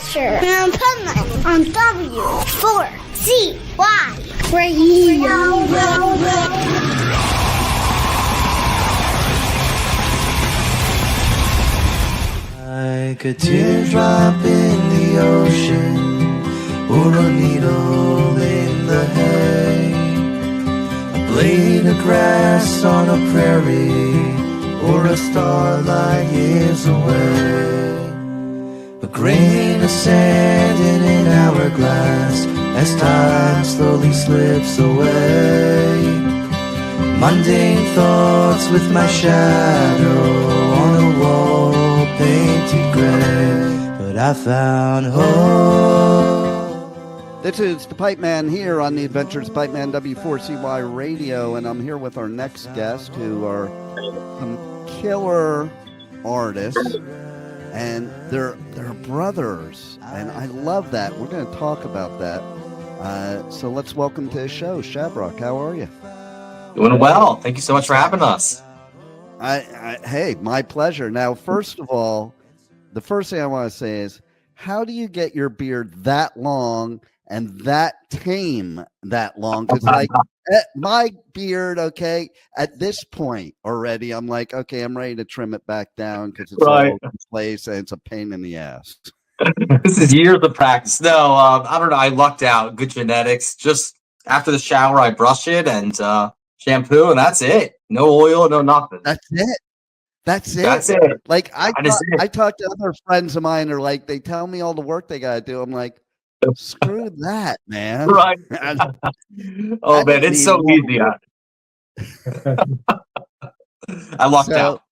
Asher and Pipeman on W4CY Radio. Like a teardrop in the ocean, or a needle in the hay, a blade of grass on a prairie, or a star light years away, a grain of sand in an hourglass as time slowly slips away, mundane thoughts with my shadow on a wall painted gray, but I found hope. This is the Pipe Man here on the Adventures of Pipe Man W4CY Radio, and I'm here with our next guest, who are some killer artists, and they're brothers, and I love that. We're going to talk about that. So let's welcome to the show, Shavrock. How are you? Doing well. Thank you so much for having us. Hey, my pleasure. Now, first of all, the first thing I want to say is, how do you get your beard that long and that tame that long? Because like my beard, okay, at this point already, I'm like, okay, I'm ready to trim it back down because it's all over the place and it's a pain in the ass. This is years of practice. No, I don't know. I lucked out. Good genetics. Just after the shower, I brush it and shampoo, and that's it. No oil, no nothing. That's it. That's it. Like I talk to other friends of mine, are like, they tell me all the work they gotta do. I'm like, screw that, man. Right. Oh man, it's so easy. I lucked out.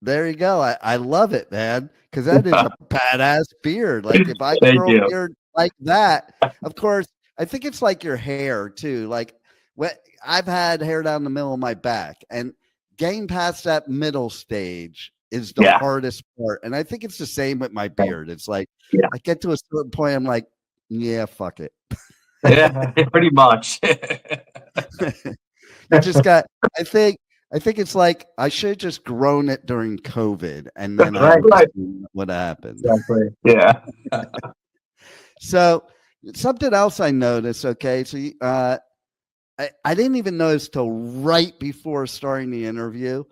There you go. I love it, man, because that is a badass beard. Like if I grow a beard like that, of course, I think it's like your hair too. Like I've had hair down the middle of my back, and getting past that middle stage is the hardest part. And I think it's the same with my beard. It's like I get to a certain point, I'm like, yeah, fuck it. Yeah, pretty much. You just got. I think it's like I should have just grown it during COVID, and then what happened. Exactly. Yeah. So something else I noticed. Okay, so I didn't even notice till right before starting the interview,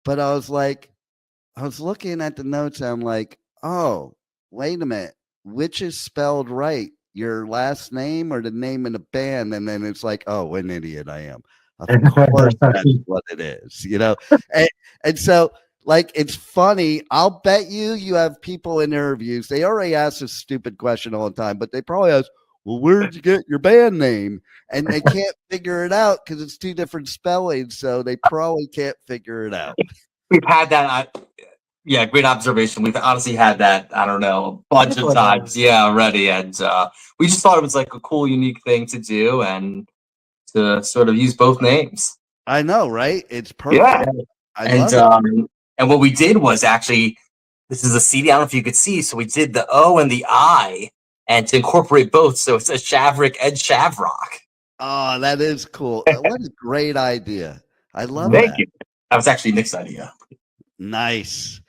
but I was looking at the notes and I'm like, oh, wait a minute, which is spelled right? Your last name or the name of the band? And then it's like, oh, what an idiot I am. Of course that's what it is, you know? And so, like, it's funny. I'll bet you have people in interviews, they already ask this stupid question all the time, but they probably ask, well, where'd you get your band name? And they can't figure it out because it's two different spellings, so they probably can't figure it out. We've had that. Yeah, great observation. We've honestly had that, I don't know, a bunch of times. Yeah, already. And we just thought it was like a cool, unique thing to do and to sort of use both names. I know, right? It's perfect. Yeah. And what we did was actually, this is a CD. I don't know if you could see. So we did the O and the I, and to incorporate both. So it's a Shavrick and Shavrock. Oh, that is cool. What a great idea. I love Thank you. That was actually Nick's idea. Nice.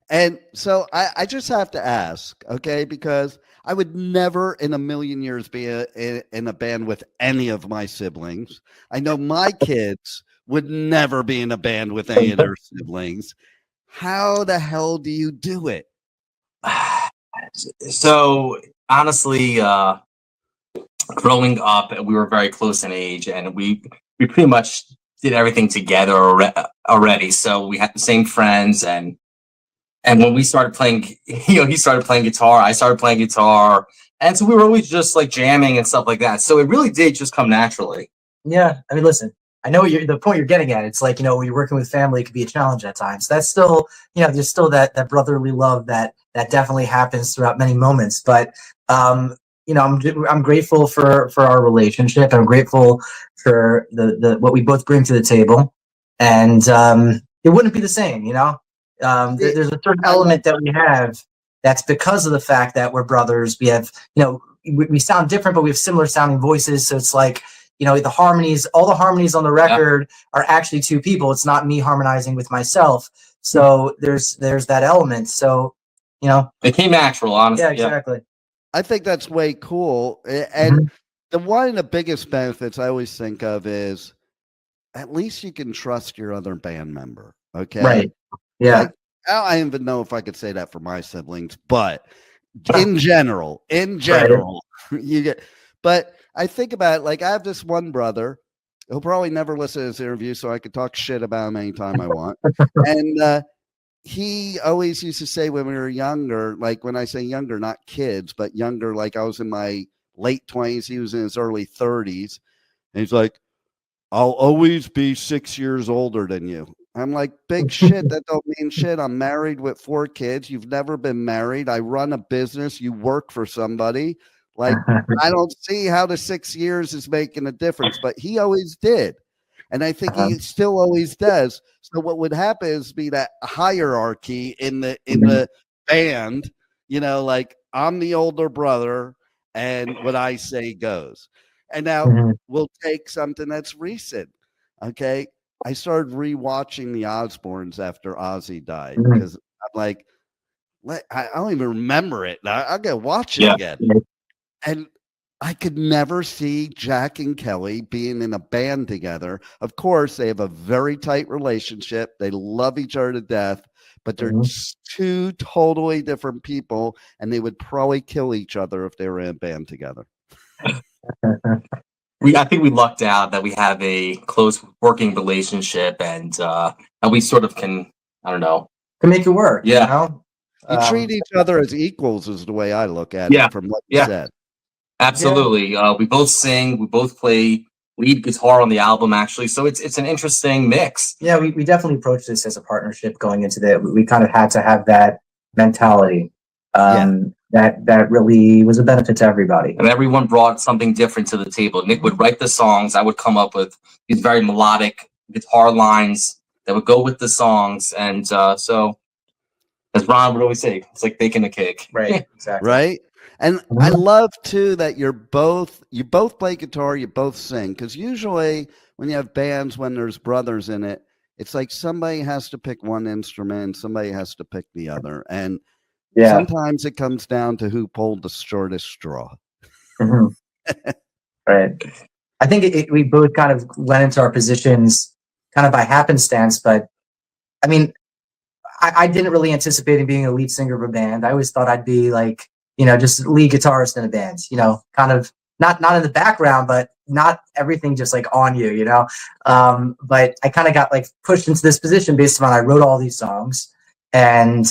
And so I just have to ask, okay, because I would never in a million years be in a band with any of my siblings. I know my kids would never be in a band with any of their siblings. How the hell do you do it? So honestly, growing up, we were very close in age, and we pretty much did everything together already. So we had the same friends, and when we started playing, he started playing guitar, I started playing guitar, and so we were always just like jamming and stuff like that. So it really did just come naturally. Yeah, I mean, listen, I know the point you're getting at. It's like, when you're working with family, it could be a challenge at times. That's still, there's still that brotherly love that definitely happens throughout many moments. But I'm grateful for our relationship. I'm grateful for the what we both bring to the table, and it wouldn't be the same. There's a certain element that we have that's because of the fact that we're brothers. We have, we sound different, but we have similar sounding voices. So it's like, the harmonies, all the harmonies on the record are actually two people. It's not me harmonizing with myself. So there's that element. So, it came natural, honestly. Yeah, exactly. I think that's way cool. And Mhm. one of the biggest benefits I always think of is at least you can trust your other band member. Okay. Right. Yeah. Like, I don't even know if I could say that for my siblings, but in general, you get, but I think about it, like I have this one brother. He'll probably never listen to this interview, so I could talk shit about him anytime I want. And he always used to say when we were younger, like when I say younger, not kids, but younger, like I was in my late 20s, he was in his early 30s. And he's like, I'll always be 6 years older than you. I'm like, big shit. That don't mean shit. I'm married with 4 kids. You've never been married. I run a business. You work for somebody. Like, I don't see how the 6 years is making a difference, but he always did. And I think he still always does. So what would happen is be that hierarchy in the band, you know, like I'm the older brother and what I say goes. And now we'll take something that's recent. Okay. I started rewatching the Osbournes after Ozzy died because I'm like, I don't even remember it. I gotta watch it again. And I could never see Jack and Kelly being in a band together. Of course, they have a very tight relationship. They love each other to death, but they're just 2 totally different people, and they would probably kill each other if they were in a band together. I think we lucked out that we have a close working relationship, and we sort of can, I don't know, To make it work. Yeah. You know? You treat each other as equals is the way I look at Yeah. it from what you said. Absolutely. We both sing, we both play lead guitar on the album, actually. So it's an interesting mix. Yeah, we definitely approached this as a partnership going into that. We kind of had to have that mentality. That really was a benefit to everybody. And everyone brought something different to the table. Nick would write the songs. I would come up with these very melodic guitar lines that would go with the songs. And so, as Ron would always say, it's like baking a cake. Right, exactly. Right? And I love too that you both play guitar, you both sing. Because usually when you have bands, when there's brothers in it, it's like somebody has to pick one instrument and somebody has to pick the other. And sometimes it comes down to who pulled the shortest straw. Right. I think we both kind of went into our positions kind of by happenstance, but I mean, I didn't really anticipate being a lead singer of a band. I always thought I'd be like, you know, just lead guitarist in a band, you know, kind of not in the background, but not everything just like on you, you know. But I kind of got like pushed into this position based on I wrote all these songs, and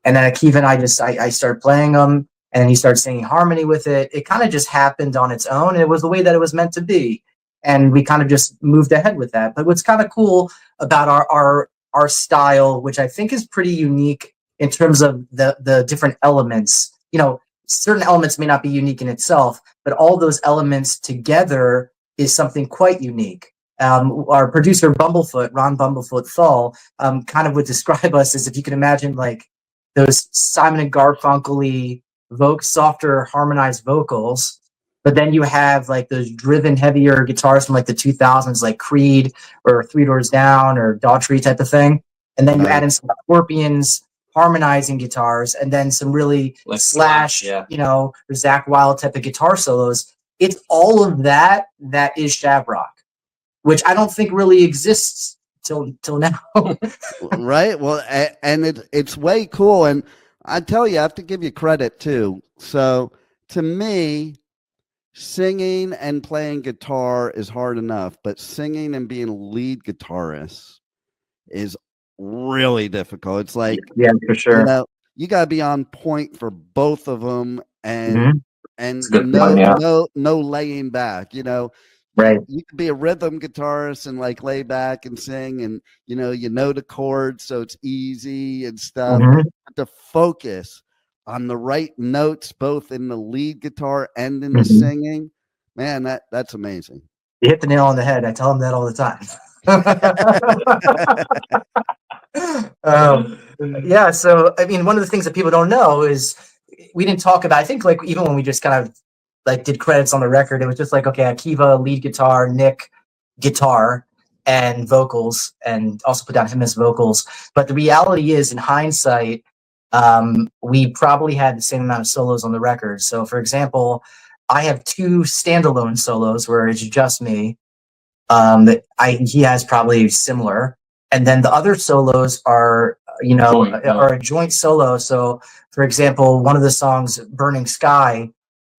then Akiva and I started playing them, and then he started singing harmony with it. It kind of just happened on its own, and it was the way that it was meant to be, and we kind of just moved ahead with that. But what's kind of cool about our style, which I think is pretty unique in terms of the different elements, you know. Certain elements may not be unique in itself, but all those elements together is something quite unique. Our producer Bumblefoot, Ron Bumblefoot Thal, kind of would describe us as if you can imagine like those Simon and Garfunkel-y softer harmonized vocals, but then you have like those driven heavier guitars from like the 2000s, like Creed or Three Doors Down or Daughtry type of thing, and then you add in some Scorpions harmonizing guitars, and then some really like Slash, yeah. you know, or Zakk Wylde type of guitar solos. It's all of that is Shavrock, which I don't think really exists till now. Right. Well, and it's way cool. And I tell you, I have to give you credit too. So to me, singing and playing guitar is hard enough, but singing and being a lead guitarist is really difficult. It's like, yeah, for sure. You know, you got to be on point for both of them, and no laying back. You know, right? You can be a rhythm guitarist and like lay back and sing, and you know the chords, so it's easy and stuff. But the focus on the right notes, both in the lead guitar and in the singing, man, that's amazing. You hit the nail on the head. I tell him that all the time. Yeah, so I mean, one of the things that people don't know is we didn't talk about. I think like even when we just kind of like did credits on the record, it was just like, okay, Akiva lead guitar, Nick guitar and vocals, and also put down him as vocals. But the reality is, in hindsight, we probably had the same amount of solos on the record. So, for example, I have 2 standalone solos where it's just me. He has probably similar, and then the other solos are are a joint solo. So, for example, one of the songs, "Burning Sky,"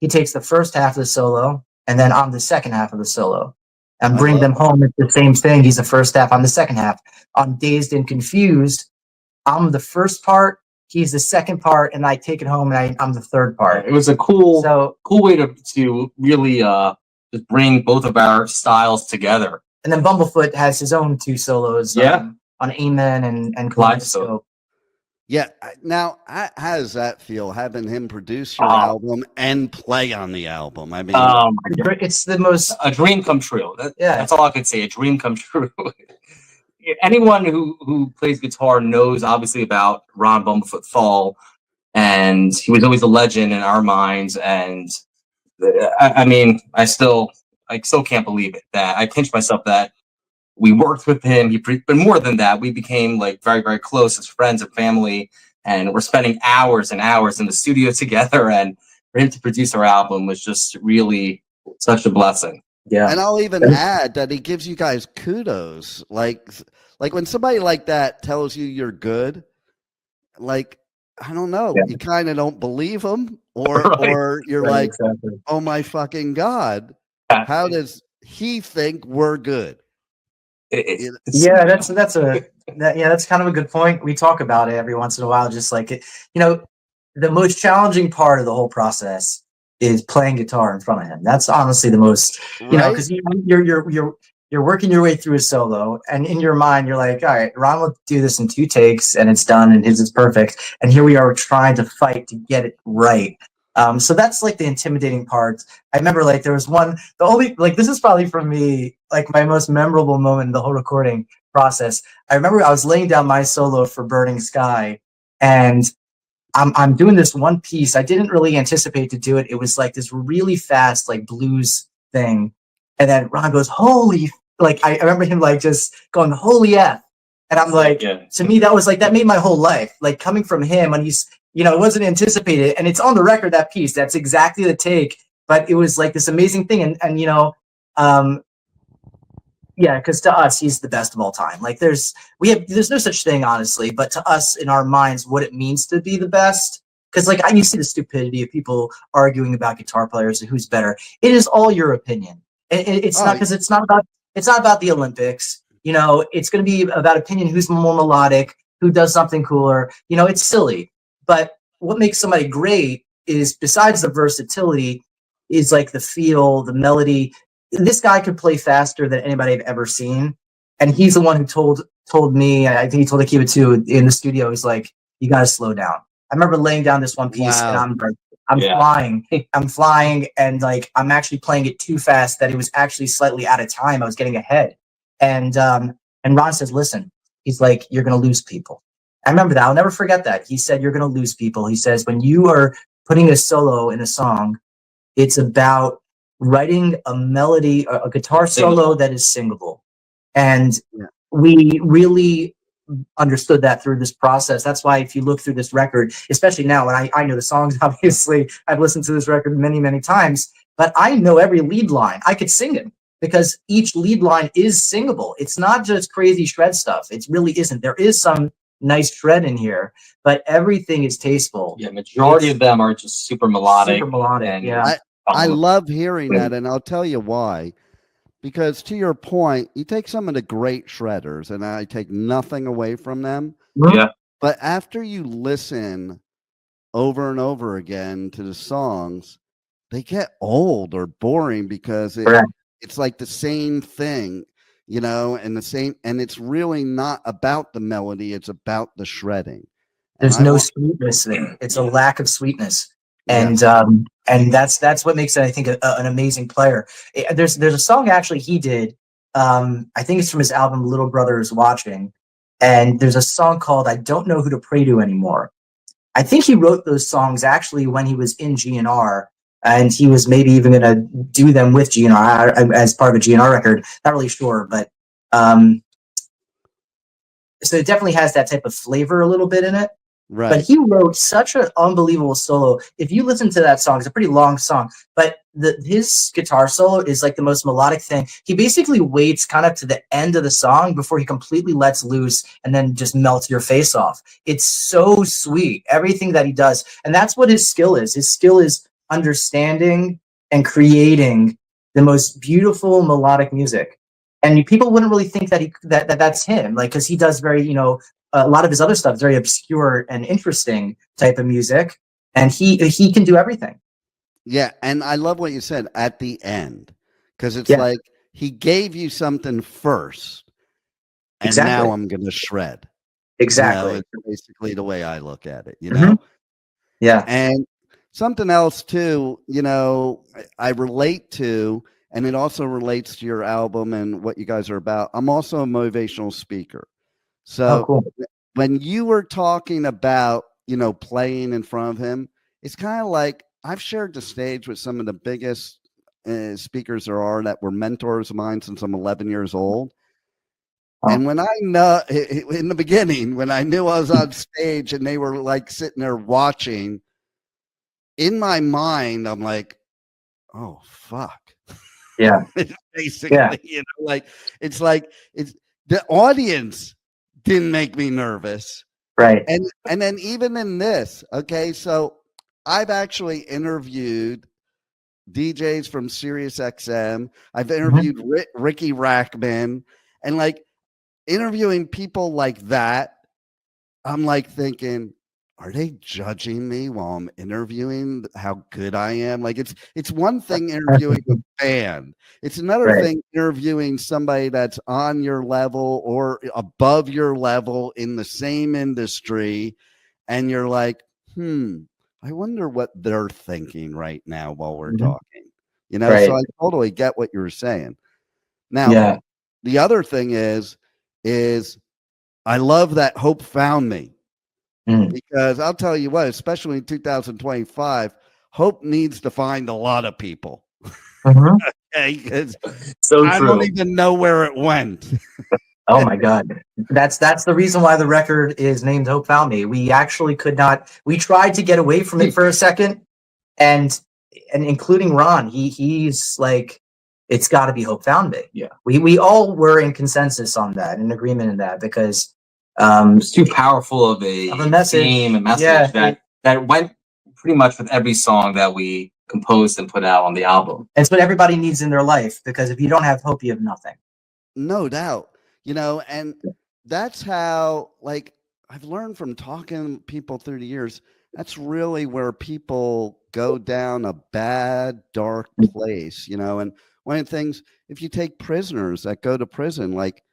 he takes the first half of the solo, and then I'm the second half of the solo. And "Bring Them Home" is the same thing. He's the first half, I'm the second half. On "Dazed and Confused," I'm the first part, he's the second part, and I take it home, and I'm the third part. It was a cool way to really just bring both of our styles together. And then Bumblefoot has his own 2 solos on Amen and Kaleidoscope. Yeah. Now, how does that feel, having him produce your album and play on the album? I mean, it's the most... a dream come true. That's all I can say, a dream come true. Anyone who plays guitar knows, obviously, about Ron Bumblefoot Thal, and he was always a legend in our minds. And I mean, I still can't believe it that I pinch myself that we worked with him. But more than that, we became like very, very close as friends and family, and we're spending hours and hours in the studio together. And for him to produce our album was just really such a blessing. Yeah. And I'll even add that he gives you guys kudos. Like when somebody like that tells you you're good, like, I don't know, you kind of don't believe him, or you're like, oh my fucking God, how does he think we're good? That's kind of a good point. We talk about it every once in a while, just like it, the most challenging part of the whole process is playing guitar in front of him. That's honestly the most, because you're working your way through a solo, and in your mind you're like, all right, Ron will do this in 2 takes and it's done and his is perfect, and here we are trying to fight to get it right. So that's like the intimidating part. I remember like there was this is probably for me like my most memorable moment in the whole recording process. I remember I was laying down my solo for "Burning Sky," and I'm doing this one piece. I didn't really anticipate to do it. It was like this really fast like blues thing, and then Ron goes, "Holy!" Like I remember him like just going, "Holy F!" And I'm like, to me that was like, that made my whole life. Like coming from him, and he's, it wasn't anticipated, and it's on the record, that piece. That's exactly the take, but it was like this amazing thing, and because to us he's the best of all time. Like there's no such thing, honestly, but to us in our minds what it means to be the best, because like you see the stupidity of people arguing about guitar players and who's better. It is all your opinion. It's not, because it's not about the Olympics. It's going to be about opinion, who's more melodic, who does something cooler. It's silly. But what makes somebody great is, besides the versatility, is like the feel, the melody. This guy could play faster than anybody I've ever seen. And he's the one who told me, I think he told Akiva too, in the studio, he's like, you got to slow down. I remember laying down this one piece, and I'm flying, and like I'm actually playing it too fast that it was actually slightly out of time. I was getting ahead. And Ron says, listen, he's like, you're going to lose people. I remember that. I'll never forget that. He said, you're going to lose people. He says, when you are putting a solo in a song, it's about writing a melody, a guitar solo that is singable. And we really understood that through this process. That's why if you look through this record, especially now, and I know the songs, obviously, I've listened to this record many, many times, but I know every lead line. I could sing it, because each lead line is singable. It's not just crazy shred stuff. It really isn't. There is some nice shred in here, but everything is tasteful. Yeah, majority of them are just super melodic. I love hearing that, and I'll tell you why. Because to your point, you take some of the great shredders, and I take nothing away from them. Yeah. But after you listen over and over again to the songs, they get old or boring, because it's like the same thing, and it's really not about the melody. It's about the shredding. There's no sweetness there. It's a lack of sweetness. And that's what makes it, I think, an amazing player. There's a song actually he did. I think it's from his album Little Brother Is Watching, and there's a song called "I Don't Know Who to Pray to Anymore." I think he wrote those songs actually when he was in GNR, and he was maybe even going to do them with GNR as part of a GNR record. Not really sure, but so it definitely has that type of flavor a little bit in it. Right. But he wrote such an unbelievable solo. If you listen to that song, it's a pretty long song, but his guitar solo is like the most melodic thing. He basically waits kind of to the end of the song before he completely lets loose and then just melts your face off. It's so sweet, everything that he does. And that's what his skill is. His skill is understanding and creating the most beautiful melodic music. And people wouldn't really think that that's him, like, because he does very, you know, a lot of his other stuff is very obscure and interesting type of music, and he can do everything. Yeah, and I love what you said at the end, because it's Yeah. like he gave you something first, and Exactly. now I'm going to shred. Exactly. You know, it's basically the way I look at it, you Mhm. know? Yeah. And something else too, you know, I relate to, and it also relates to your album and what you guys are about. I'm also a motivational speaker. So Oh, cool. when you were talking about, you know, playing in front of him, it's kind of like I've shared the stage with some of the biggest speakers there are that were mentors of mine since I'm 11 years old. Wow. And when I know in the beginning, when I knew I was on stage and they were like sitting there watching, in my mind, I'm like, oh, fuck. Yeah. Basically, Yeah. you know, like it's the audience didn't make me nervous. Right. And then even in this, okay, so I've actually interviewed DJs from Sirius XM. I've interviewed Ricky Rackman, and like interviewing people like that, I'm like thinking, are they judging me while I'm interviewing how good I am? Like it's one thing interviewing a band. It's another Right. thing interviewing somebody that's on your level or above your level in the same industry. And you're like, I wonder what they're thinking right now while we're talking. You know, so Right. I totally get what you were saying. Now, Yeah. the other thing is I love that Hope found me. Because I'll tell you what, especially in 2025, Hope needs to find a lot of people. Okay, 'cause So I true. don't even know where it went. Oh my God. That's the reason why the record is named Hope Found Me. We actually could not, we tried to get away from it for a second, and including Ron, he's like, it's got to be Hope Found Me. Yeah. We all were in consensus on that, in agreement in that, because It's too powerful of a message. theme and message Yeah. that went pretty much with every song that we composed and put out on the album. It's what everybody needs in their life, because if you don't have hope, you have nothing. No doubt. You know, and that's how, like, I've learned from talking to people through the years, that's really where people go down a bad, dark place, you know. And one of the things, if you take prisoners that go to prison, like,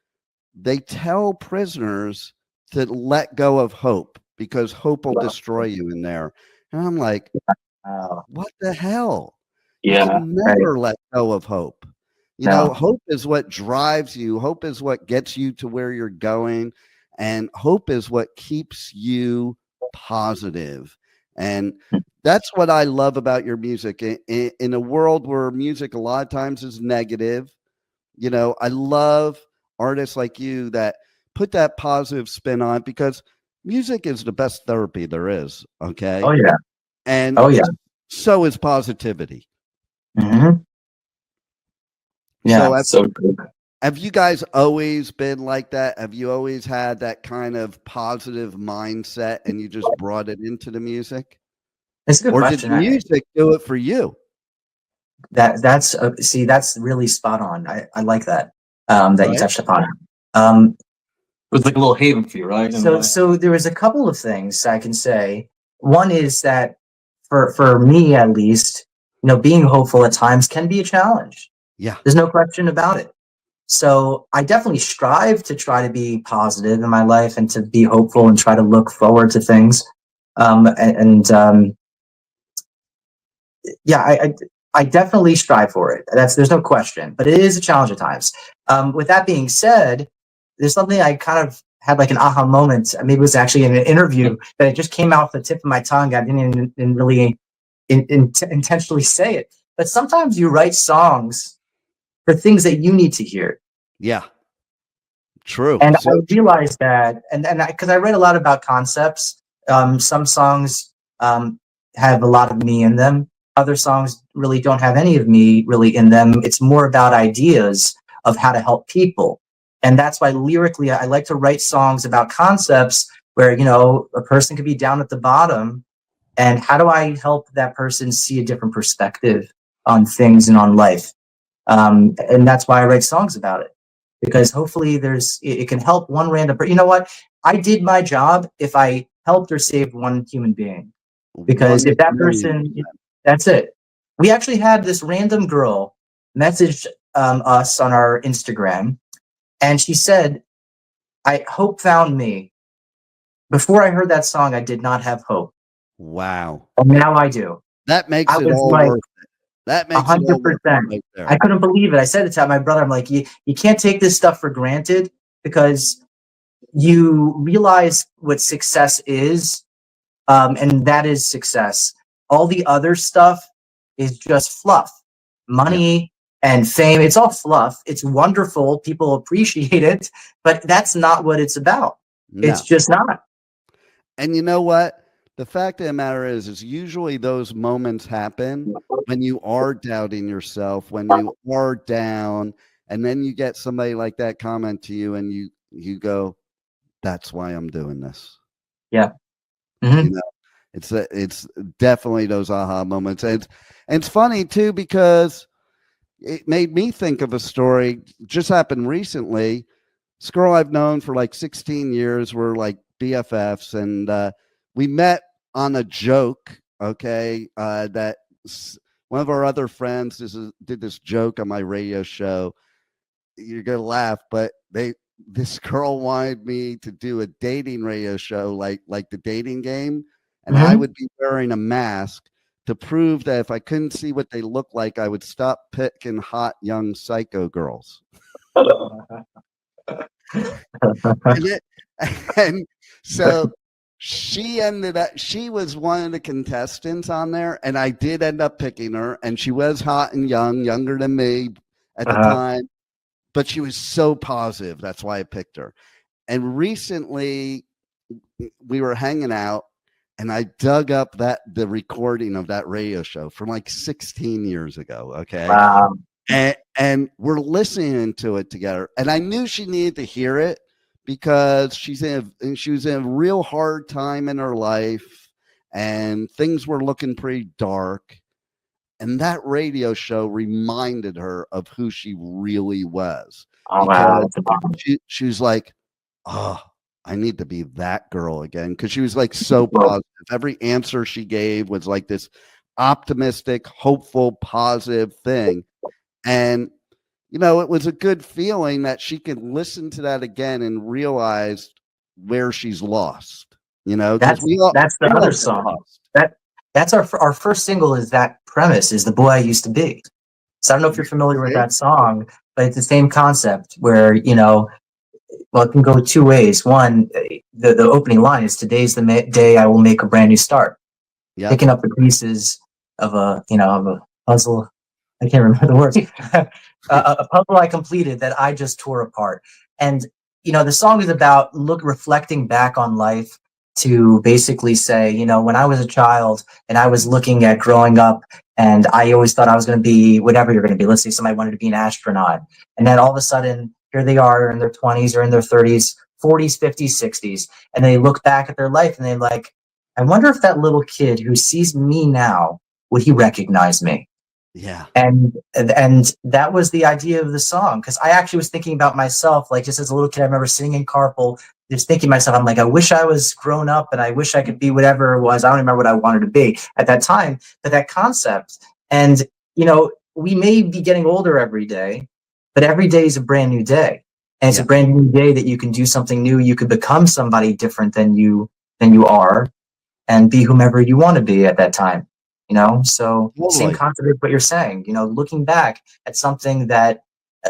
they tell prisoners to let go of hope because hope will destroy you in there. And I'm like, what the hell? You Yeah. can never let go of hope. You No. know, hope is what drives you. Hope is what gets you to where you're going. And hope is what keeps you positive. And that's what I love about your music. In a world where music a lot of times is negative, you know, I love artists like you that put that positive spin on it, because music is the best therapy there is. Okay. Oh yeah. And Oh yeah. so is positivity. Mm-hmm. Yeah. So So good. have you guys always been like that? Have you always had that kind of positive mindset and you just brought it into the music? It's a good Or question. did music do it for you? That's see, that's really spot on. I like that that you Right. touched upon. It was like a little haven for you, right? So there was a couple of things I can say. One is that for me at least, you know, being hopeful at times can be a challenge. Yeah. There's no question about it. So I definitely strive to try to be positive in my life and to be hopeful and try to look forward to things. Yeah, I definitely strive for it. There's no question, but it is a challenge at times. With that being said, there's something I kind of had like an aha moment. Maybe it was actually in an interview that it just came out the tip of my tongue. I didn't really intentionally say it, but sometimes you write songs for things that you need to hear. Yeah. True. And So I realized that, and because I read a lot about concepts Some songs have a lot of me in them. Other songs really don't have any of me really in them. It's more about ideas of how to help people. And that's why lyrically, I like to write songs about concepts where, you know, a person could be down at the bottom, and how do I help that person see a different perspective on things and on life? And that's why I write songs about it, because hopefully it can help one random person. You know what? I did my job if I helped or saved one human being, because if that person, that's it. We actually had this random girl message us on our Instagram, and she said, hope found me. Before I heard that song, I did not have hope. Wow. And now I do. That makes I it was all like, worth it. That makes it all worth it 100%. right there. I couldn't believe it. I said it to my brother. I'm like, you can't take this stuff for granted, because you realize what success is, and that is success. All the other stuff is just fluff. Money and fame, it's all fluff. It's wonderful. People appreciate it, but that's not what it's about. No. It's just not. And you know what? The fact of the matter is usually those moments happen when you are doubting yourself, when you are down, and then you get somebody like that comment to you, and you go, "That's why I'm doing this." Yeah. Mm-hmm. You know, it's definitely those aha moments, and it's funny too, because it made me think of a story just happened recently. This girl I've known for like 16 years. We're like BFFs, and we met on a joke. Okay, that one of our other friends did this joke on my radio show. You're gonna laugh, but this girl wanted me to do a dating radio show, like the dating game, and I would be wearing a mask to prove that if I couldn't see what they look like, I would stop picking hot young psycho girls. and so she was one of the contestants on there, and I did end up picking her, and she was hot and young, younger than me at the time, but she was so positive. That's why I picked her. And recently we were hanging out, and I dug up the recording of that radio show from like 16 years ago. Okay. Wow. And we're listening to it together. And I knew she needed to hear it, because she was in a real hard time in her life, and things were looking pretty dark. And that radio show reminded her of who she really was. Oh, wow. She was like, "Oh, I need to be that girl again," because she was like so positive. Every answer she gave was like this optimistic, hopeful, positive thing. And, you know, it was a good feeling that she could listen to that again and realize where she's lost. You know, that's the other song. That's our first single. Is that premise? Is The Boy I Used to Be. So I don't know if you're familiar with that song, but it's the same concept where, you know, well, it can go two ways. One, the opening line is, "Today's the day I will make a brand new start." Yep. Picking up the pieces of a puzzle. I can't remember the words. A puzzle I completed that I just tore apart. And, you know, the song is about reflecting back on life, to basically say, you know, when I was a child and I was looking at growing up, and I always thought I was going to be whatever you're going to be. Let's say somebody wanted to be an astronaut. And then all of a sudden, here they are in their 20s or in their 30s, 40s, 50s, 60s. And they look back at their life and they're like, I wonder if that little kid who sees me now, would he recognize me? Yeah. And that was the idea of the song. Because I actually was thinking about myself, like just as a little kid, I remember sitting in carpool, just thinking to myself, I'm like, I wish I was grown up, and I wish I could be whatever it was. I don't remember what I wanted to be at that time, but that concept. And, you know, we may be getting older every day, but every day is a brand new day. And it's a brand new day that you can do something new. You could become somebody different than you are, and be whomever you want to be at that time. You know, so same concept of what you're saying, you know, looking back at something that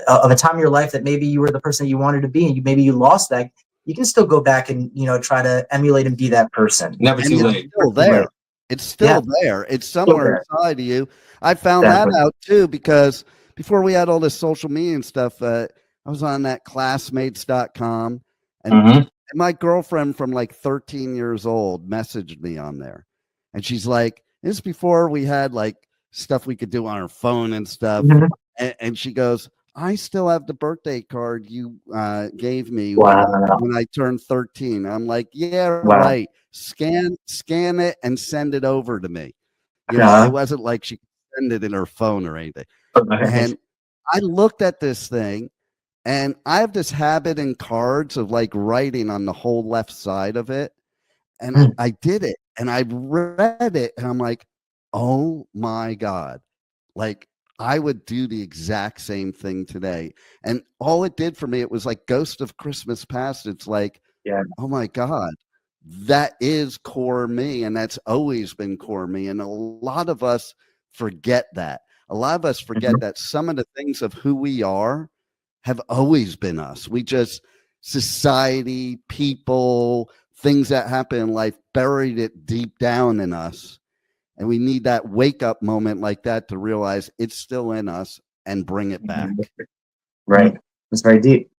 of a time in your life that maybe you were the person that you wanted to be, and maybe you lost that, you can still go back and, you know, try to emulate and be that person. Never too late. It's still there. It's still there. It's somewhere inside of you. I found that out too, because before we had all this social media and stuff, I was on that classmates.com, and my girlfriend from like 13 years old messaged me on there, and she's like, this is before we had like stuff we could do on our phone and stuff. Mhm. And she goes, I still have the birthday card you gave me Wow. when I turned 13. I'm like, yeah, Wow. right. Scan it and send it over to me. You know, it wasn't like she could send it in her phone or anything. And I looked at this thing, and I have this habit in cards of like writing on the whole left side of it. And I did it, and I read it, and I'm like, oh my God. Like, I would do the exact same thing today. And all it did for me, it was like Ghost of Christmas Past. It's like, oh my God, that is core me. And that's always been core me. And a lot of us forget that. A lot of us forget that some of the things of who we are have always been us. We just, society, people, things that happen in life buried it deep down in us. And we need that wake up moment like that to realize it's still in us and bring it back. Right. It's very deep.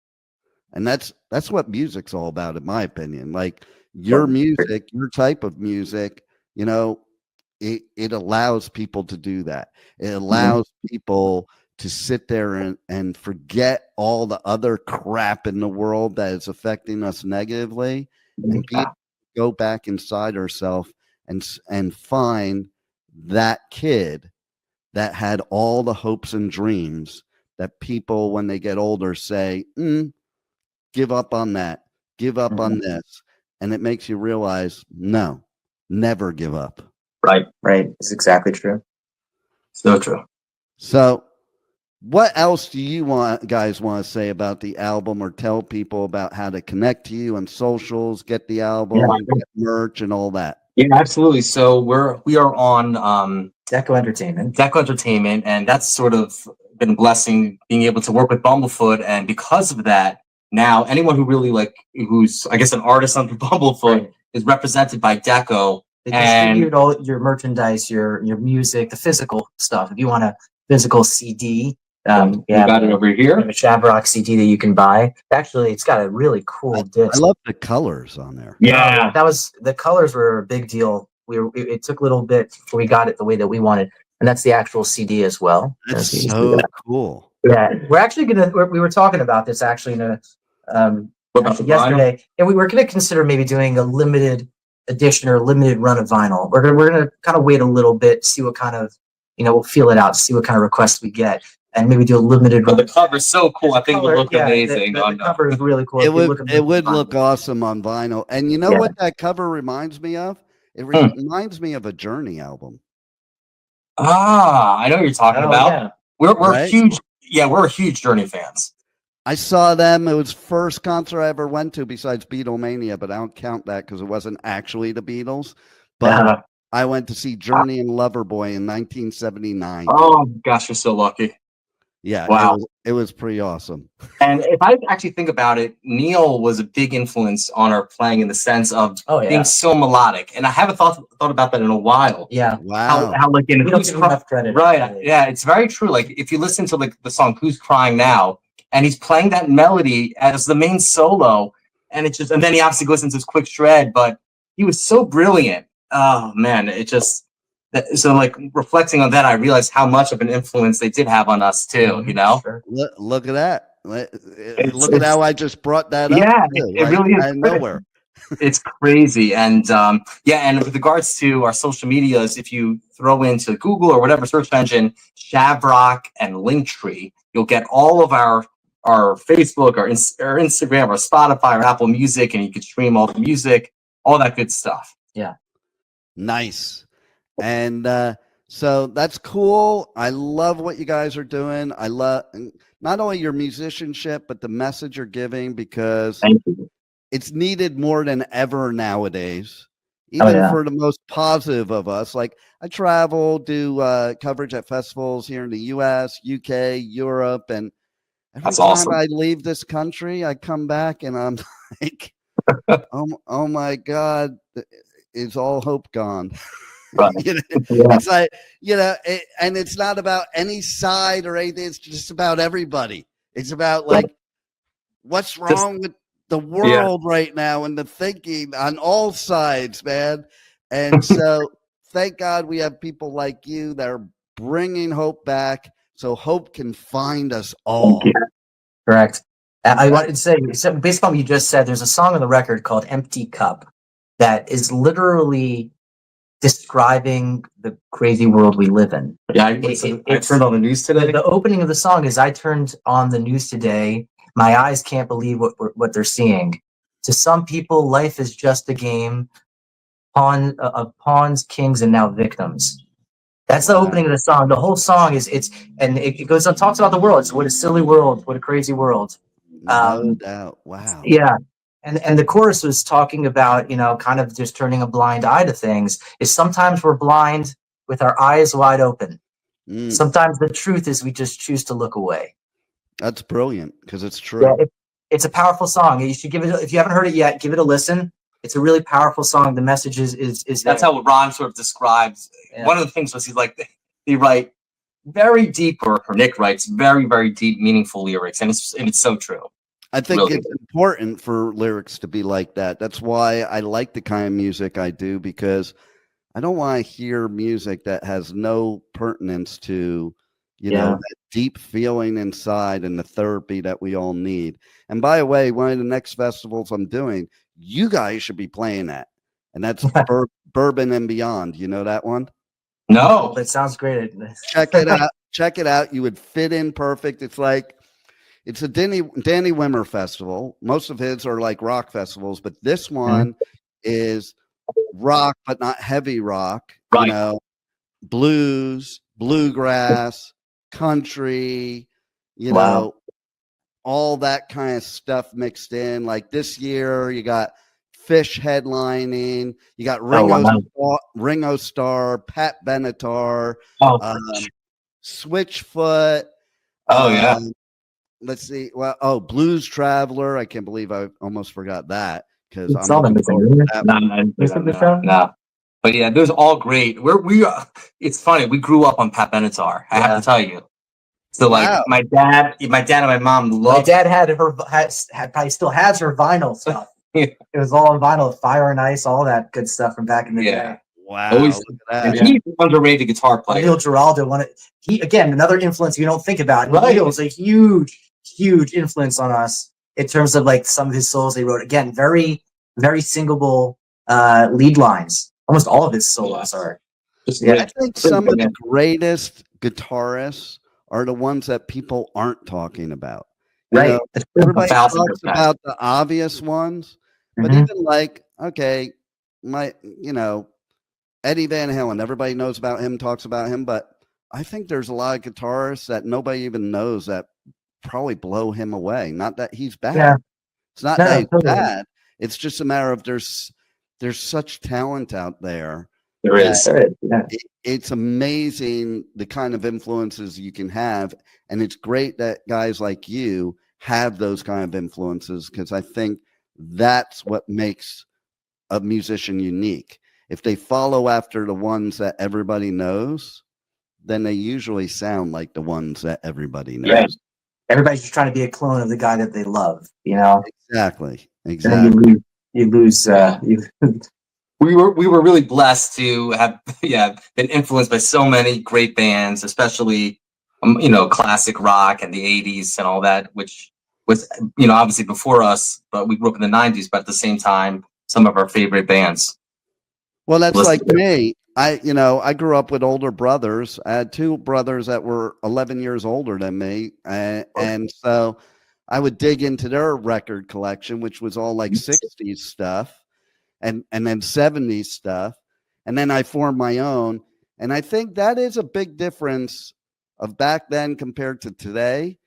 And that's what music's all about, in my opinion. Like your music, your type of music, you know, it allows people to do that. It allows people to sit there and forget all the other crap in the world that is affecting us negatively and go back inside ourselves and find that kid that had all the hopes and dreams that people, when they get older, say, give up on that, give up on this. And it makes you realize, no, never give up. Right. It's exactly true. So true. So what else do you guys want to say about the album, or tell people about how to connect to you on socials, get the album, get merch and all that? Yeah, absolutely. So we are on Deko Entertainment, and that's sort of been a blessing being able to work with Bumblefoot. And because of that, now anyone who really who's I guess an artist under Bumblefoot is represented by Deko. They distribute all your merchandise, your music, the physical stuff. If you want a physical CD, we got it over here. A Shavrock CD that you can buy. Actually, it's got a really cool disc. I love the colors on there. Yeah, the colors were a big deal. It took a little bit before we got it the way that we wanted, and that's the actual CD as well. That's so cool. Yeah, we're actually we were talking about this actually yesterday, and we were gonna consider maybe doing a limited edition or limited run of vinyl. We're gonna kind of wait a little bit, see what kind of, we'll feel it out, see what kind of requests we get, and maybe do a limited run. The cover's so cool. I think it would look amazing. The cover is really cool. It would look awesome on vinyl. And you know what that cover reminds me of? It reminds me of a Journey album. I know what you're talking about. Yeah. We're huge. Yeah, we're huge Journey fans. I saw them. It was first concert I ever went to besides Beatlemania, but I don't count that because it wasn't actually the Beatles. But I went to see Journey and Loverboy in 1979. Oh gosh, you're so lucky. Yeah, wow, it was pretty awesome. And if I actually think about it, Neil was a big influence on our playing in the sense of being so melodic. And I haven't thought about that in a while. Yeah, wow. How like in we don't give enough credit. Right? Yeah, it's very true. Like if you listen to the song "Who's Crying Now," and he's playing that melody as the main solo, and and then he obviously goes into this quick shred, but he was so brilliant. Oh man, so like reflecting on that, I realized how much of an influence they did have on us too, Sure. Look at that. Look at how I just brought that up. Yeah, it really is. Out of nowhere. It's crazy. And and with regards to our social medias, if you throw into Google or whatever search engine, Shavrock and Linktree, you'll get all of our Facebook, our Instagram, our Spotify, our Apple Music, and you can stream all the music, all that good stuff. Yeah. Nice. And so that's cool. I love what you guys are doing. I love not only your musicianship, but the message you're giving, because it's needed more than ever nowadays, even for the most positive of us. Like I travel, do coverage at festivals here in the US, UK, Europe, and every time I leave this country, I come back and I'm like, oh my God, is all hope gone? Right. It's like, and it's not about any side or anything. It's just about everybody. It's about like, what's wrong with the world right now and the thinking on all sides, man. And so thank God we have people like you that are bringing hope back so hope can find us all. Correct. I wanted to say, so based on what you just said, there's a song on the record called Empty Cup that is literally describing the crazy world we live in. Yeah, I turned on the news today. The opening of the song is, I turned on the news today. My eyes can't believe what they're seeing. To some people, life is just a game of pawns, kings, and now victims. That's the opening of the song. The whole song it goes on, talks about the world. It's what a silly world, what a crazy world. No doubt. Wow. Yeah. And the chorus was talking about, kind of just turning a blind eye to things. Is sometimes we're blind with our eyes wide open. Sometimes the truth is we just choose to look away. That's brilliant because it's true. Yeah, it's a powerful song. You should give it, if you haven't heard it yet, give it a listen. It's a really powerful song. The message is that's how Ron sort of describes. Yeah. One of the things was he write very deep, or Nick writes very, very deep, meaningful lyrics, and it's so true. I think really, it's important for lyrics to be like that. That's why I like the kind of music I do, because I don't want to hear music that has no pertinence to, that deep feeling inside and the therapy that we all need. And by the way, one of the next festivals I'm doing, you guys should be playing at, and that's Bourbon and Beyond. You know that one? No, it sounds great. Check it out. Check it out. You would fit in perfect. It's a Danny Wimmer festival. Most of his are like rock festivals, but this one is rock, but not heavy rock. Right. Blues, bluegrass, country, all that kind of stuff mixed in. Like this year, you got Fish headlining. You got Ringo Starr, Pat Benatar, Switchfoot. Let's see. Well, Blues Traveler. I can't believe I almost forgot that because I'm no. But yeah, those are all great. It's funny. We grew up on Pat Benatar. I have to tell you. So my dad and my mom loved. My dad probably still has her vinyl stuff. It was all on vinyl, Fire and Ice, all that good stuff from back in the day. Wow. Always, he's an underrated guitar player. Neil Giraldo, another influence you don't think about. Right. Neil was a huge influence on us in terms of like some of his solos they wrote. Again, very, very singable lead lines. Almost all of his solos are. I think some of the greatest guitarists are the ones that people aren't talking about. Right. Everybody talks about the obvious ones, but even Eddie Van Halen, everybody knows about him, talks about him, but I think there's a lot of guitarists that nobody even knows that probably blow him away. Not that he's bad. Yeah. It's not that he's bad. It's just a matter of there's such talent out there. There is. It's amazing the kind of influences you can have. And it's great that guys like you have those kind of influences, because I think that's what makes a musician unique. If they follow after the ones that everybody knows, then they usually sound like the ones that everybody knows. Right. Everybody's just trying to be a clone of the guy that they love, Exactly. And you lose. We were really blessed to have been influenced by so many great bands, especially classic rock and the 80s and all that, which was obviously before us, but we grew up in the 90s, but at the same time some of our favorite bands. Well, that's like me. I grew up with older brothers. I had two brothers that were 11 years older than me, and so I would dig into their record collection, which was all like 60s stuff and then 70s stuff. And then I formed my own. And I think that is a big difference of back then compared to today,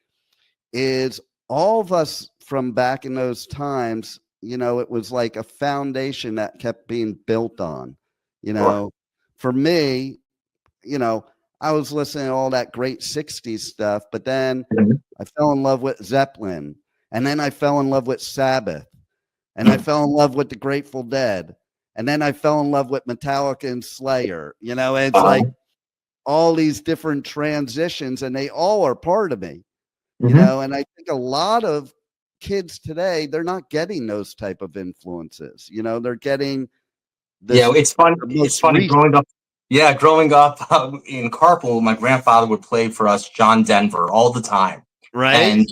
is all of us from back in those times, it was like a foundation that kept being built on, For me, I was listening to all that great 60s stuff, but then I fell in love with Zeppelin, and then I fell in love with Sabbath, and I fell in love with the Grateful Dead, and then I fell in love with Metallica and Slayer. It's like all these different transitions, and they all are part of me, and I think a lot of kids today, they're not getting those type of influences. You know, they're getting this, Yeah, it's fun. the It's funny most growing up. Yeah, growing up in carpool, my grandfather would play for us John Denver all the time, right?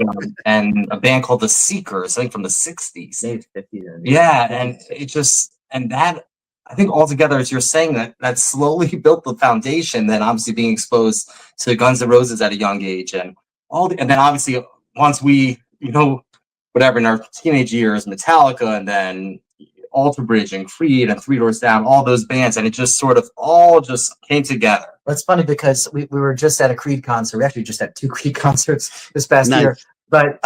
and a band called the Seekers, I think from the '60s. Maybe 50. Yeah, and it just and that I think altogether, as you're saying, that slowly built the foundation. Then obviously being exposed to Guns N' Roses at a young age, and and then obviously once we, whatever in our teenage years, Metallica, and then Alter Bridge and Creed and Three Doors Down, all those bands, and it just sort of all just came together. That's funny because we were just at a Creed concert. We actually just had 2 Creed concerts this past Nice. year. But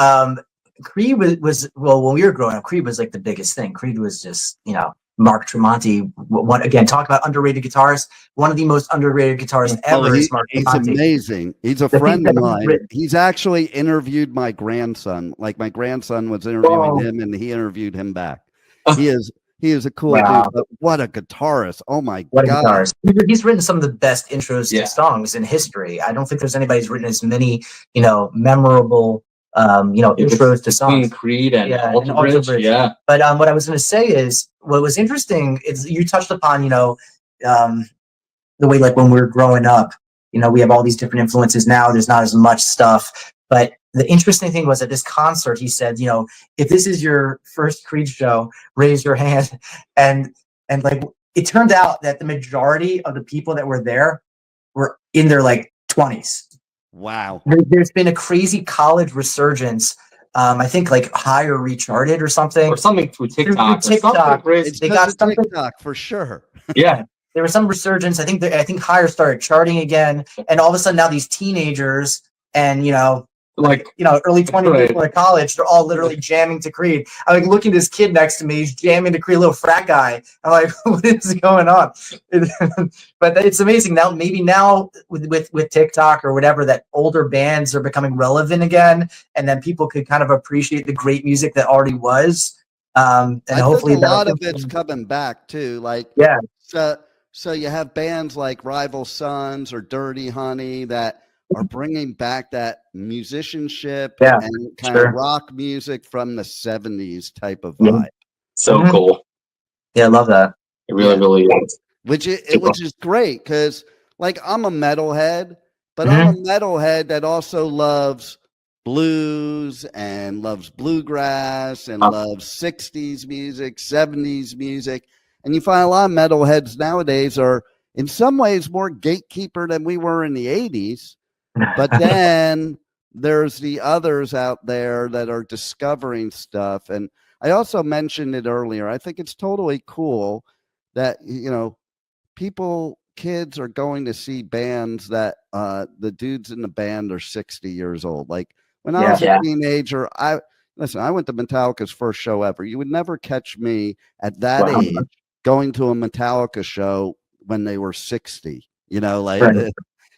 Creed was well, when we were growing up, Creed was like the biggest thing. Creed was just, Mark Tremonti. Again, talk about underrated guitarist. One of the most underrated guitarists ever is Mark he's Tremonti. Amazing. He's a friend of mine. He's actually interviewed my grandson. Like my grandson was interviewing him, and he interviewed him back. He is a cool dude. But what a guitarist! Oh my god! Guitarist. He's written some of the best intros to songs in history. I don't think there's anybody who's written as many, memorable, intros to songs. Creed and Alter Bridge. Yeah. But what I was going to say is, what was interesting is you touched upon, the way like when we were growing up, we have all these different influences now. There's not as much stuff, but the interesting thing was at this concert, he said, if this is your first Creed show, raise your hand. And like, it turned out that the majority of the people that were there were in their like 20s. Wow. There's been a crazy college resurgence. I think like Higher Recharted or something. Or something through TikTok. Through TikTok. They got TikTok for sure. Yeah. There was some resurgence. I think Higher started charting again. And all of a sudden now these teenagers and, early 20s people at college, they're all literally jamming to Creed. I'm like looking at this kid next to me, he's jamming to Creed, a little frat guy. I'm like, what is going on? But it's amazing now. Maybe now with TikTok or whatever, that older bands are becoming relevant again, and then people could kind of appreciate the great music that already was. And I hopefully think a lot of it's coming back too. Like, yeah. So you have bands like Rival Sons or Dirty Honey that are bringing back that musicianship and kind of rock music from the 70s type of vibe. So cool. Yeah, I love that. It really is. Which is great because, like, I'm a metalhead, but I'm a metalhead that also loves blues and loves bluegrass and loves 60s music, 70s music. And you find a lot of metalheads nowadays are in some ways more gatekeeper than we were in the 80s. But then there's the others out there that are discovering stuff. And I also mentioned it earlier. I think it's totally cool that, kids are going to see bands that the dudes in the band are 60 years old. Like when I was a teenager, I went to Metallica's first show ever. You would never catch me at that age going to a Metallica show when they were 60,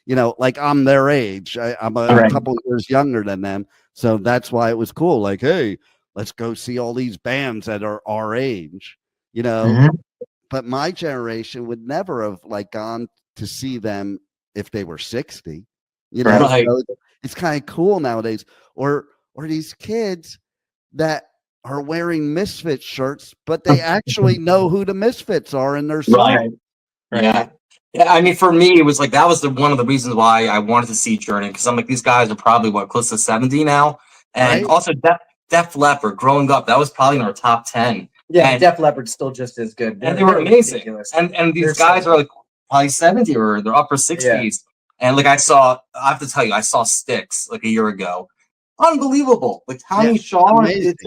like I'm their age. I'm a couple of years younger than them. So that's why it was cool. Like, hey, let's go see all these bands that are our age, But my generation would never have like gone to see them if they were 60, So it's kind of cool nowadays. Or these kids that are wearing Misfits shirts, but they actually know who the Misfits are in their song. Yeah. Yeah, I mean, for me, it was like that was one of the reasons why I wanted to see Journey, because I'm like, these guys are probably close to 70 now, and also Def Leppard. Growing up, that was probably in our top 10. Yeah, and Def Leppard's still just as good, and they were amazing. And these guys are like probably 70 or they're upper 60s. And like I have to tell you, I saw Styx like a year ago. Unbelievable, like Tommy Shaw, it's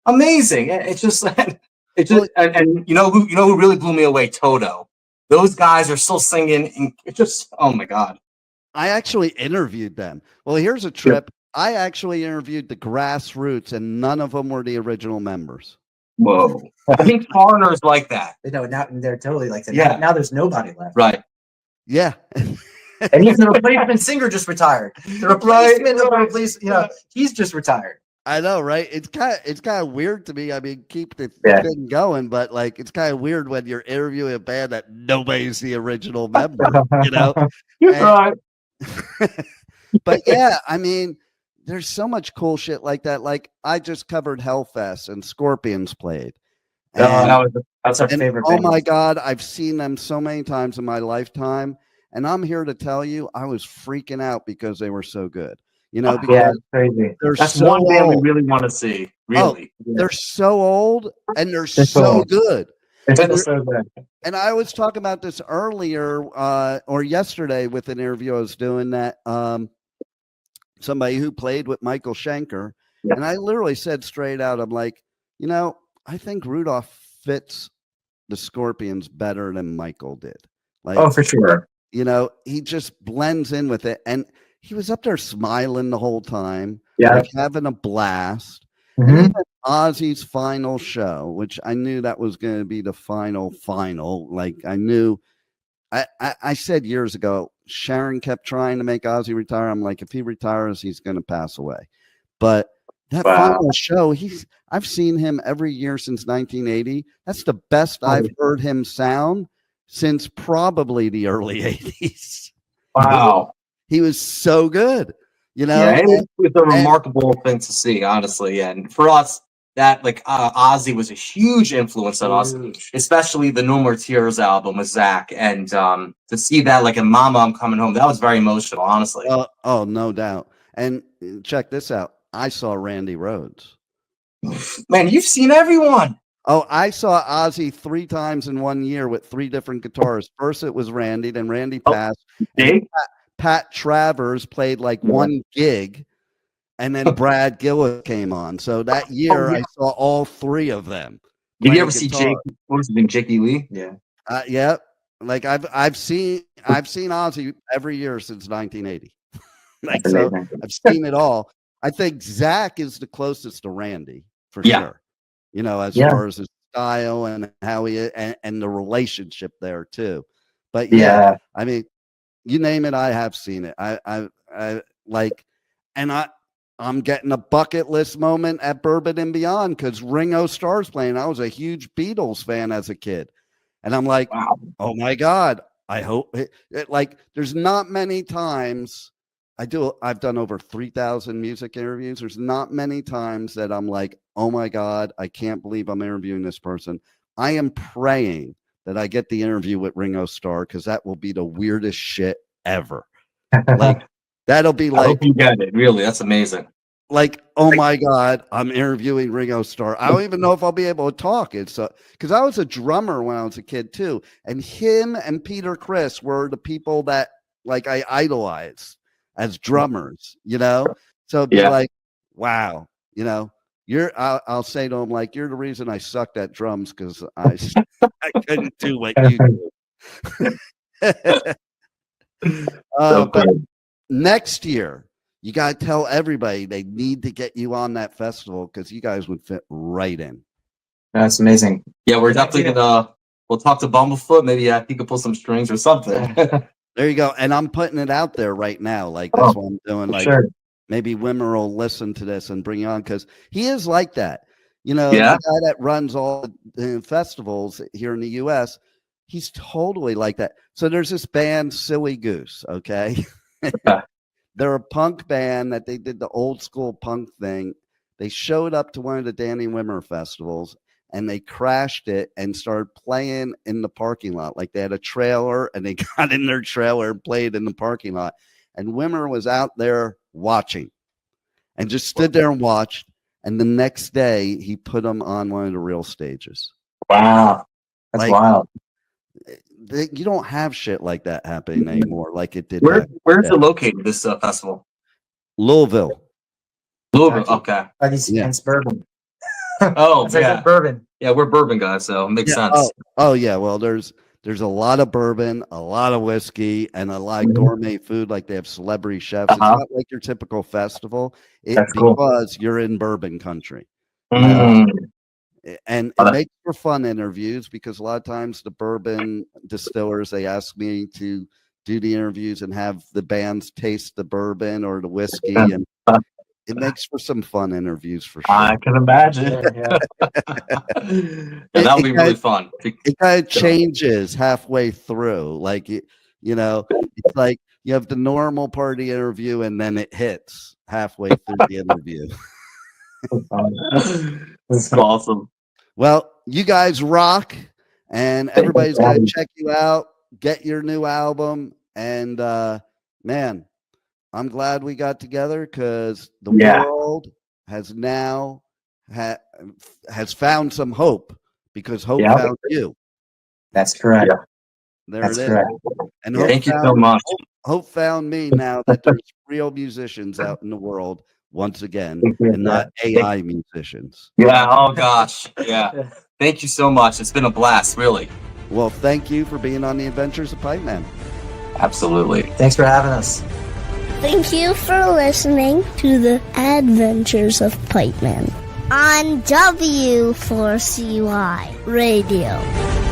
amazing. It's just, and you know who really blew me away? Toto. Those guys are still singing. And it's just, oh my God. I actually interviewed them. Well, here's a trip. I actually interviewed the Grassroots, and none of them were the original members. Whoa. I think foreigners like that. No, now they're totally like that. Yeah. Now there's nobody left. Right. Yeah. And even the replacement singer just retired. The replacement, he's just retired. I know, right? It's kind of weird to me. I mean, keep the thing going, but like it's kind of weird when you're interviewing a band that nobody's the original member, Right. But yeah, I mean, there's so much cool shit like that. Like I just covered Hellfest and Scorpions played. And, That's our favorite oh band. my God, I've seen them so many times in my lifetime. And I'm here to tell you, I was freaking out because they were so good. You know, because crazy. That's so one band we old. really want to see. Really. They're so old and they're so good. So good. And I was talking about this earlier or yesterday with an interview I was doing that somebody who played with Michael Schenker. Yeah. And I literally said straight out, I'm like, you know, I think Rudolph fits the Scorpions better than Michael did. Like, oh, for sure. You know, he just blends in with it. And he was up there smiling the whole time, like having a blast. And even Ozzy's final show, which I knew that was going to be the final. Like I knew, I said years ago, Sharon kept trying to make Ozzy retire. I'm like, if he retires, he's going to pass away. But that final show, I've seen him every year since 1980. That's the best I've heard him sound since probably the early 80s. Wow. He was so good. You know, yeah, it's a remarkable thing to see, honestly. And for us, that like Ozzy was a huge influence on us, especially the No More Tears album with Zach. And to see that, like in Mama, I'm Coming Home, that was very emotional, honestly. Oh, no doubt. And check this out. I saw Randy Rhoads. Man, you've seen everyone. Oh, I saw Ozzy 3 times in 1 year with 3 different guitarists. First, it was Randy, then Randy passed. Pat Travers played like 1 gig, and then Brad Gillis came on. So that year, I saw all 3 of them. Did you ever see Jake? What was his name? Jakey Lee? Yeah. Yeah. Like I've seen Ozzy every year since 1980. Like so, I've seen it all. I think Zach is the closest to Randy for sure. You know, as far as his style and how he and the relationship there too. But I mean, you name it, I have seen it. I like, and I'm getting a bucket list moment at Bourbon and Beyond because Ringo Starr's playing. I was a huge Beatles fan as a kid, and I'm like, wow. Oh my God, I hope it, like there's not many times I've done over 3,000 music interviews. There's not many times that I'm like, oh my God, I can't believe I'm interviewing this person. I am praying that I get the interview with Ringo Starr because that will be the weirdest shit ever. Like that'll be like, I hope you get it. Really, that's amazing. Like, oh my God, I'm interviewing Ringo Starr. I don't even know if I'll be able to talk. It's because I was a drummer when I was a kid too, and him and Peter Criss were the people that like I idolized as drummers. You know, so it'd be like, wow, you know. I'll say to him like, you're the reason I sucked at drums because I couldn't do what you do. But next year, you got to tell everybody they need to get you on that festival because you guys would fit right in. That's amazing. Yeah, we're definitely we'll talk to Bumblefoot. Maybe he could pull some strings or something. There you go. And I'm putting it out there right now. Like that's what I'm doing. Like maybe Wimmer will listen to this and bring you on because he is like that. You know, the guy that runs all the festivals here in the U.S., he's totally like that. So there's this band, Silly Goose, okay? They're a punk band that they did the old school punk thing. They showed up to one of the Danny Wimmer festivals, and they crashed it and started playing in the parking lot. Like they had a trailer, and they got in their trailer and played in the parking lot. And Wimmer was out there watching and just stood there and watched. And the next day he put them on one of the real stages. Wow. That's like, wild. You don't have shit like that happening anymore. Like it did. Where's it located, this festival? Louisville. Okay. It's bourbon. Oh, yeah. Bourbon. Yeah, we're bourbon guys, so it makes sense. Oh yeah. Well, there's a lot of bourbon, a lot of whiskey, and a lot of gourmet food. Like they have celebrity chefs. It's not like your typical festival. Because you're in bourbon country. And it makes for fun interviews because a lot of times the bourbon distillers, they ask me to do the interviews and have the bands taste the bourbon or the whiskey. And it makes for some fun interviews for sure. I can imagine. That'll be really fun. It kind of changes halfway through. Like, you know, it's like you have the normal part of the interview, and then it hits halfway through the interview. That's awesome. Well, you guys rock, and everybody's got to check you out, get your new album, and man, I'm glad we got together because the world has now has found some hope because hope found you. That's correct. Yeah. That's correct. And thank you so much. Hope found me now that there's real musicians out in the world once again, and not AI musicians. Yeah. Oh gosh. Yeah. Thank you so much. It's been a blast, really. Well, thank you for being on the Adventures of Pipeman. Absolutely. Thanks for having us. Thank you for listening to the Adventures of Pipeman on W4CY Radio.